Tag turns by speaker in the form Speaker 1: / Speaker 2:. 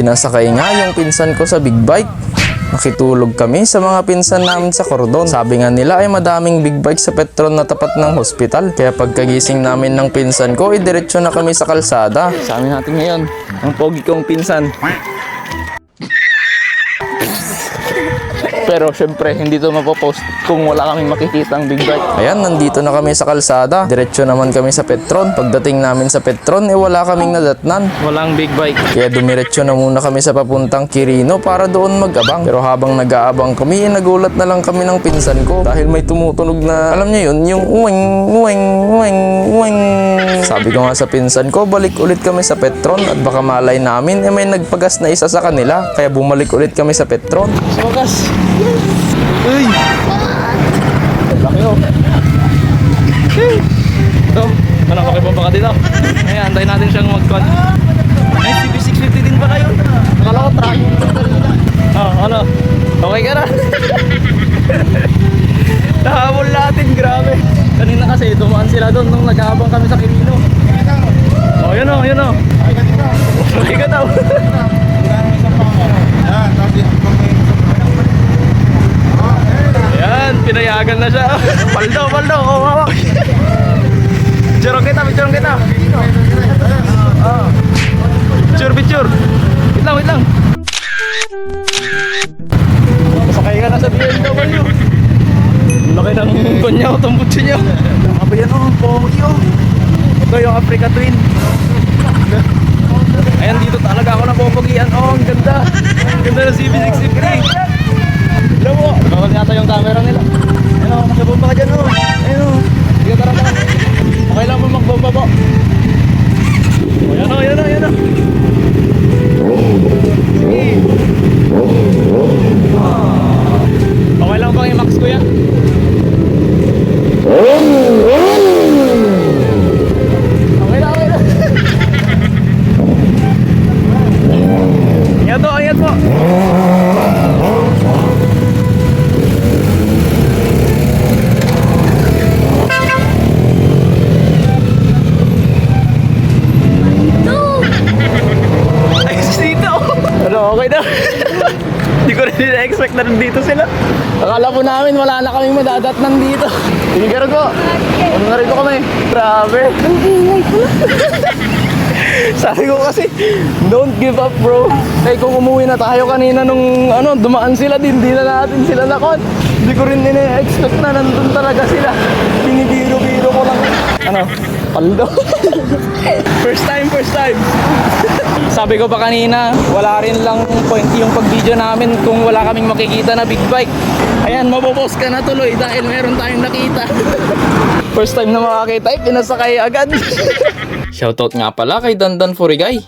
Speaker 1: Pinasakay nga yung pinsan ko sa big bike. Nakitulog kami sa mga pinsan namin sa kordon. Sabi nga nila ay madaming big bike sa Petron na tapat ng hospital. Kaya pagkagising namin ng pinsan ko, diretso na kami sa kalsada. Sa amin natin ngayon, ang pogi kong pinsan. Pero syempre, hindi to mapopost kung wala kaming makikitang big bike. Ayan, nandito na kami sa kalsada. Diretso naman kami sa Petron. Pagdating namin sa Petron, wala kaming nadatnan. Walang big bike. Kaya dumiretso na muna kami sa papuntang Quirino para doon mag-abang. Pero habang nag-aabang kami, nagulat na lang kami ng pinsan ko. Dahil may tumutunog na, alam niyo yun, yung uwing, uwing, uwing, uwing. Sabi ko nga sa pinsan ko, balik ulit kami sa Petron at baka malay namin, may nagpagas na isa sa kanila. Kaya bumalik ulit kami sa Petron. Sa wakas. Uy! Laki oh! Ito, manang makipapa ka dito. Ayan, antayin natin siyang mag-con. Ay, CB650 din ba kayo? Nakala ko truck. Ano? Okay ka na? Nahabol natin, grabe. Kanina kasi, dumaan sila doon nung nag-aabang kami sa Quirino. Oh, yun oh, yun oh. Okay ka daw. Ayan, pinayagan na siya. Paldo, paldo, kumawak. Picture kita, picture kita. Picture, picture. Wait lang, wait lang. Masakay ka na sa BMW. Laki ng konyaw, tambutso niya. Apa yan o, pogi o. Ito yung Africa Twin. Ayan, dito talaga ako napopogian. Oh, ang ganda. Ang ganda ng CB650. Alam mo, bawal yata yung camera nila. Ayun o, magbomba ka dyan o. Ayun o. Sige, tara, tara. Okay lang mo magbomba po. Ayan o, ayan o, ayan o. Sige. Okay lang bang i-max ko yan? Okay lang, okay lang. Ayan to, ayan po. Okay na. Hindi ko rin na-expect na nandito sila. Akala po namin wala na kaming madadatnan dito. Tinigaro ko. Ano na rito kami? Grabe.
Speaker 2: Ang ingay ko na.
Speaker 1: Sabi ko kasi, don't give up bro. Eh kung umuwi na tayo kanina nung dumaan sila din, di na natin sila nakon. Hindi ko rin ina-expect na nandun talaga sila. Binibiro-biro ko lang. Paldo. First time, first time. Sabi ko pa kanina, wala rin lang point yung pag-video namin kung wala kaming makikita na big bike. Ayan, mapopost ka na tuloy dahil meron tayong nakita. First time na makakita, pinasakay agad. Shoutout nga pala kay Dandan Furigay.